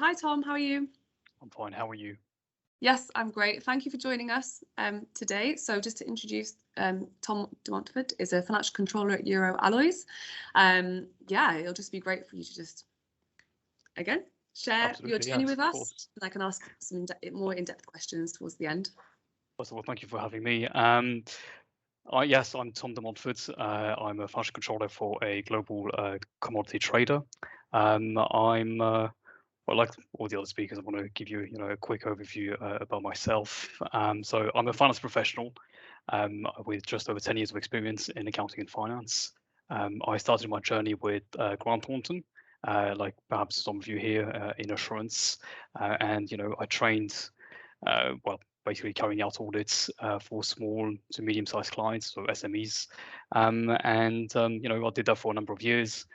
Hi, Tom. How are you? I'm fine. How are you? Yes, I'm great. Thank you for joining us today. So just to introduce, Tom de Montfort is a financial controller at Euro Alloys. Yeah, it'll just be great for you to just, again, share your Absolutely, journey yes, with of us. course. And I can ask some more in-depth questions towards the end. First of all, thank you for having me. Yes, I'm Tom de Montfort. I'm a financial controller for a global commodity trader. Well, like all the other speakers, I want to give you, a quick overview about myself. So I'm a finance professional with just over 10 years of experience in accounting and finance. I started my journey with Grant Thornton, like perhaps some of you here in assurance, and I trained, well, basically carrying out audits for small to medium-sized clients, so SMEs, and I did that for a number of years.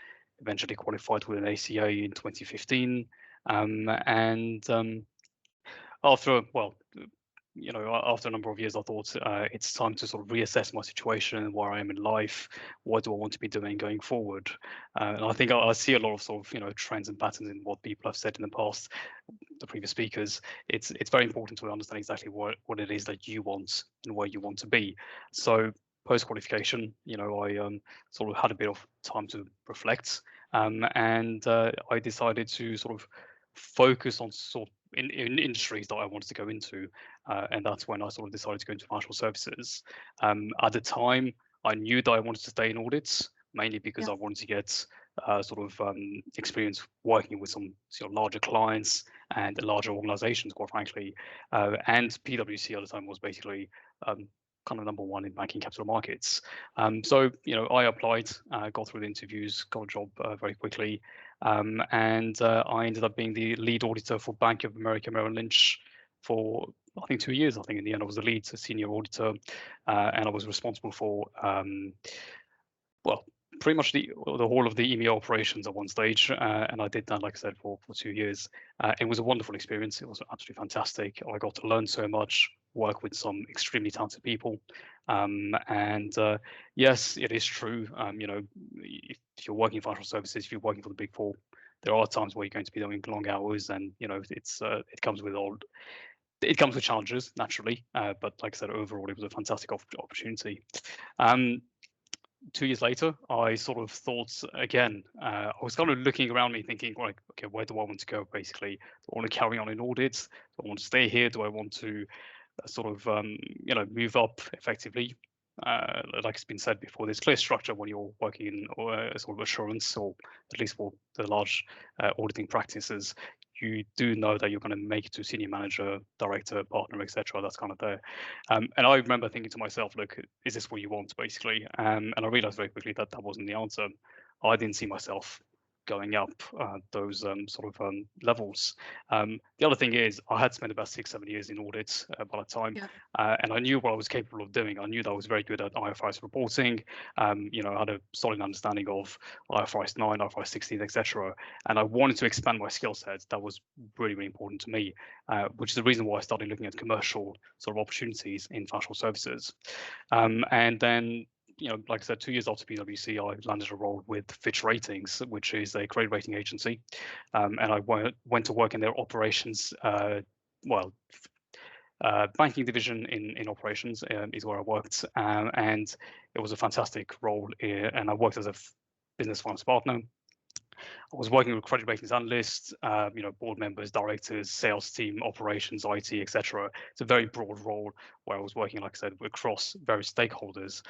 Eventually qualified with an ACA in 2015. And after, well, after a number of years, I thought it's time to sort of reassess my situation, where I am in life, what do I want to be doing going forward. And I think I see a lot of sort of trends and patterns in what people have said in the past, the previous speakers. It's very important to understand exactly what it is that you want and where you want to be. So post qualification, I sort of had a bit of time to reflect, and I decided to sort of focus on sort in industries that I wanted to go into, and that's when I sort of decided to go into financial services. At the time, I knew that I wanted to stay in audits, mainly because Yeah. I wanted to get experience working with some larger clients and larger organizations, quite frankly. And PwC at the time was basically kind of number one in banking capital markets. So, I applied, got through the interviews, got a job very quickly, and I ended up being the lead auditor for Bank of America Merrill Lynch for I think 2 years. I think in the end I was the lead senior auditor, and I was responsible for well, pretty much the whole of the EMEA operations at one stage, and I did that, like I said, for 2 years. It was a wonderful experience. It was absolutely fantastic. I got to learn so much, work with some extremely talented people, and yes, it is true. If you're working in financial services, if you're working for the Big Four, there are times where you're going to be doing long hours, and it comes with challenges naturally. But like I said, overall, it was a fantastic opportunity. Um, 2 years later, I sort of thought again, I was kind of looking around me thinking, like, okay, where do I want to go basically? Do I want to carry on in audits? Do I want to stay here? Do I want to sort of, move up effectively? Like it's been said before, there's clear structure when you're working in sort of assurance, or at least for the large auditing practices. You do know that you're going to make it to senior manager, director, partner, etc. That's kind of there. And I remember thinking to myself, look, is this what you want, basically? And I realized very quickly that that wasn't the answer. I didn't see myself going up those levels. The other thing is, I had spent about 6-7 years in audits by that time, Yeah. and I knew what I was capable of doing. I knew that I was very good at IFRS reporting. I had a solid understanding of IFRS 9, IFRS 16, etc. And I wanted to expand my skill set. That was really, really important to me, which is the reason why I started looking at commercial sort of opportunities in financial services. And then, like I said, 2 years after PwC, I landed a role with Fitch Ratings, which is a credit rating agency, and I went to work in their operations. Banking division in operations is where I worked, and it was a fantastic role. And I worked as a business finance partner. I was working with credit ratings analysts, board members, directors, sales team, operations, IT, etc. It's a very broad role where I was working, like I said, across various stakeholders.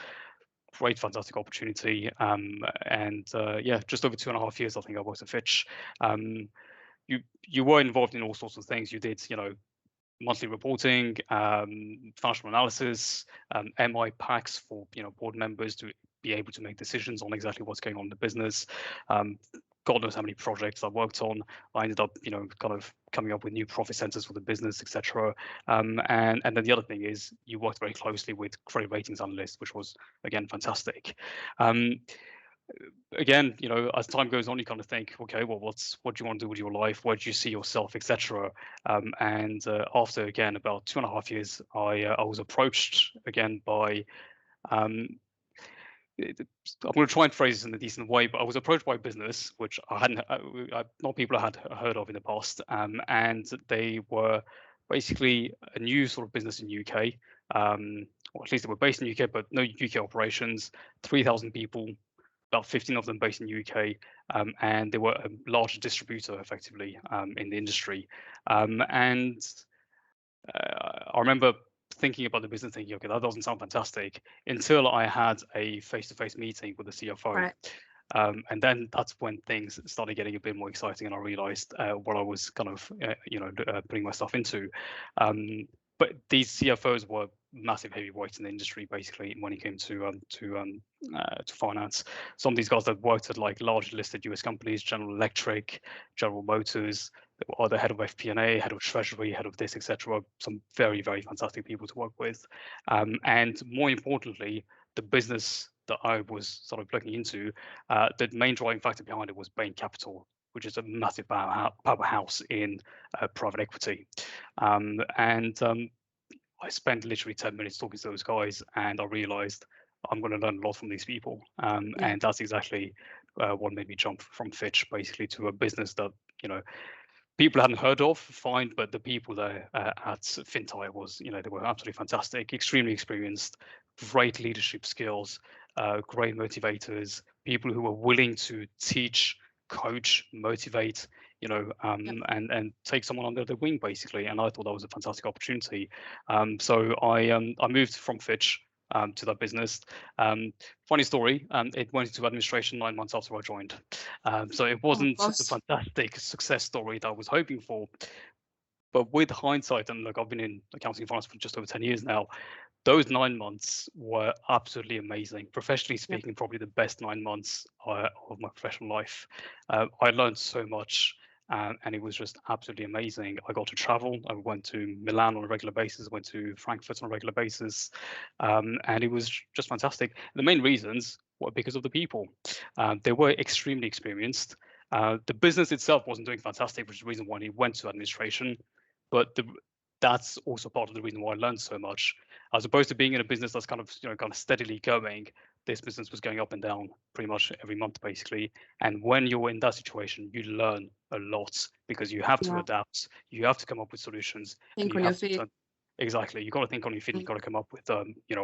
Great, fantastic opportunity. And yeah, just over 2.5 years, I think I worked at Fitch. You were involved in all sorts of things. You did, monthly reporting, financial analysis, MI packs for board members to be able to make decisions on exactly what's going on in the business. God knows how many projects I worked on. I ended up, kind of coming up with new profit centers for the business, etc. And then the other thing is you worked very closely with credit ratings analysts, which was again fantastic. Again, as time goes on, you kind of think, okay, well, what do you want to do with your life? Where do you see yourself, etc. And after again about 2.5 years, I was approached again by I'm going to try and phrase this in a decent way, but I was approached by a business which I hadn't, not people I had heard of in the past, and they were basically a new sort of business in UK, or at least they were based in UK, but no UK operations. 3,000 people, about 15 of them based in UK, and they were a large distributor effectively in the industry, and I remember thinking about the business, thinking, okay, that doesn't sound fantastic, until I had a face-to-face meeting with the CFO. Right. And then that's when things started getting a bit more exciting, and I realized what I was kind of, putting myself into. But these CFOs were massive heavyweights in the industry, basically, when it came to finance. Some of these guys that worked at like large listed US companies, General Electric, General Motors, or the head of FP&A, head of Treasury, head of this, etc. Some very, very fantastic people to work with. And more importantly, the business that I was sort of looking into, the main driving factor behind it was Bain Capital, which is a massive powerhouse in private equity. I spent literally 10 minutes talking to those guys, and I realized I'm going to learn a lot from these people. And that's exactly what made me jump from Fitch basically to a business that, people hadn't heard of, fine, but the people there at Fintyre was, they were absolutely fantastic, extremely experienced, great leadership skills, great motivators, people who were willing to teach, coach, motivate, and take someone under their wing basically. And I thought that was a fantastic opportunity. So I moved from Fitch to that business. Funny story, it went into administration 9 months after I joined. So it wasn't the fantastic success story that I was hoping for. But with hindsight, and look, I've been in accounting and finance for just over 10 years now, those 9 months were absolutely amazing. Professionally speaking, probably the best 9 months of my professional life. I learned so much. And it was just absolutely amazing. I got to travel. I went to Milan on a regular basis, went to Frankfurt on a regular basis, and it was just fantastic. The main reasons were because of the people. They were extremely experienced. The business itself wasn't doing fantastic, which is the reason why he went to administration. But that's also part of the reason why I learned so much. As opposed to being in a business that's kind of steadily going, this business was going up and down pretty much every month, basically. And when you're in that situation, you learn a lot because you have to adapt, you have to come up with solutions, Think and on you your have feet. to exactly. You got to think on your feet. You got to come up with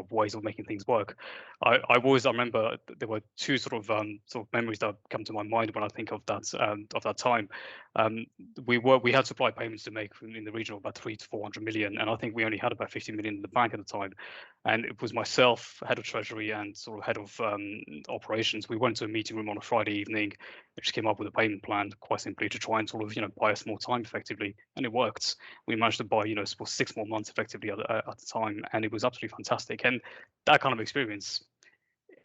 ways of making things work. I remember there were two sort of memories that come to my mind when I think of that time. We had supply payments to make in the region of about 300 to 400 million, and I think we only had about 50 million in the bank at the time. And it was myself, head of treasury, and sort of head of operations. We went to a meeting room on a Friday evening, which came up with a payment plan, quite simply to try and sort of buy us more time effectively, and it worked. We managed to buy 6 more months effectively at the time, and it was absolutely fantastic. And that kind of experience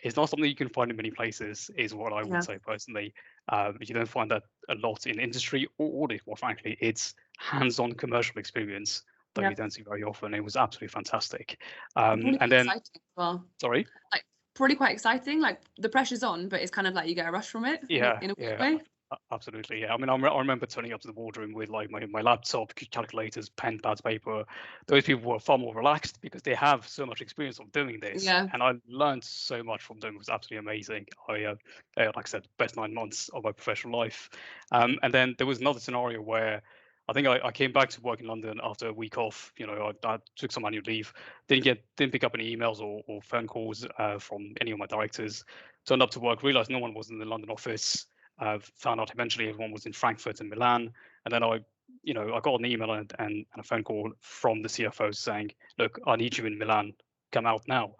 is not something you can find in many places, is what I would say personally. You don't find that a lot in industry or audit. Well, frankly, it's hands-on commercial experience that you don't see very often. It was absolutely fantastic. And then, exciting as well. Sorry. Like probably quite exciting. Like the pressure's on, but it's kind of like you get a rush from it. In a weird way. Absolutely, yeah. I mean, I remember turning up to the boardroom with like my laptop, calculators, pen, pads, paper. Those people were far more relaxed because they have so much experience of doing this. And I learned so much from them. It was absolutely amazing. Like I said, best 9 months of my professional life. And then there was another scenario where I think I came back to work in London after a week off. I took some annual leave, didn't pick up any emails or phone calls from any of my directors. Turned up to work, realized no one was in the London office. Found out eventually everyone was in Frankfurt and Milan, and then I got an email and a phone call from the CFO saying, "Look, I need you in Milan. Come out now."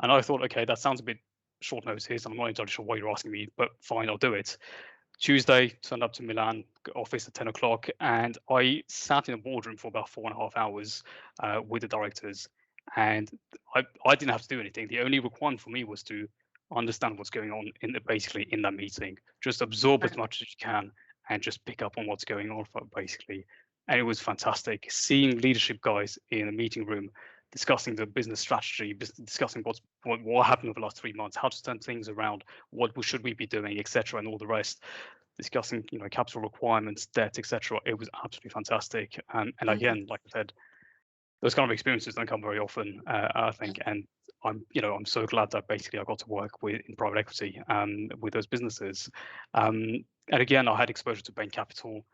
And I thought, okay, that sounds a bit short notice. I'm not entirely sure why you're asking me, but fine, I'll do it. Tuesday, turned up to Milan office at 10 o'clock, and I sat in a boardroom for about 4.5 hours with the directors, and I didn't have to do anything. The only requirement for me was to understand what's going on basically in that meeting, just absorb as much as you can and just pick up on what's going on basically. And it was fantastic seeing leadership guys in a meeting room discussing the business strategy, discussing what happened over the last 3 months, how to turn things around, what should we be doing, etc., and all the rest. Discussing capital requirements, debt, etc. It was absolutely fantastic. And again, like I said, those kind of experiences don't come very often, I think. And I'm so glad that basically I got to work in private equity with those businesses. And again, I had exposure to bank capital.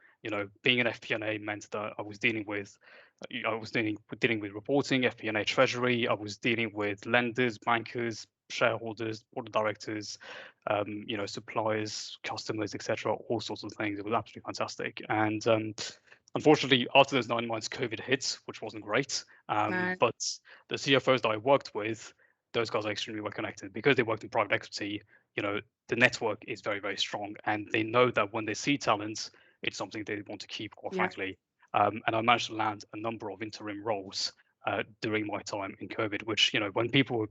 Being an FP&A meant that I was dealing with reporting, FP&A treasury. I was dealing with lenders, bankers, shareholders, board of directors, suppliers, customers, etc. All sorts of things. It was absolutely fantastic. And unfortunately, after those 9 months, COVID hit, which wasn't great. Right. But the CFOs that I worked with, those guys are extremely well connected because they worked in private equity. The network is very, very strong, and they know that when they see talent, it's something they want to keep, quite Yeah. frankly. And I managed to land a number of interim roles during my time in COVID, which, when people were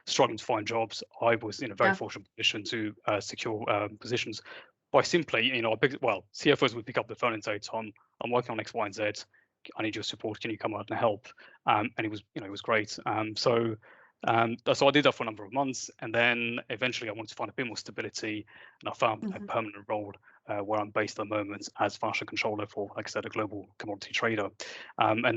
struggling to find jobs, I was in a very Yeah. fortunate position to secure positions by simply, CFOs would pick up the phone and say, Tom, I'm working on X, Y, and Z. I need your support. Can you come out and help? And it was great. So I did that for a number of months, and then eventually I wanted to find a bit more stability, and I found a permanent role where I'm based at the moment as financial controller for, like I said, a global commodity trader. And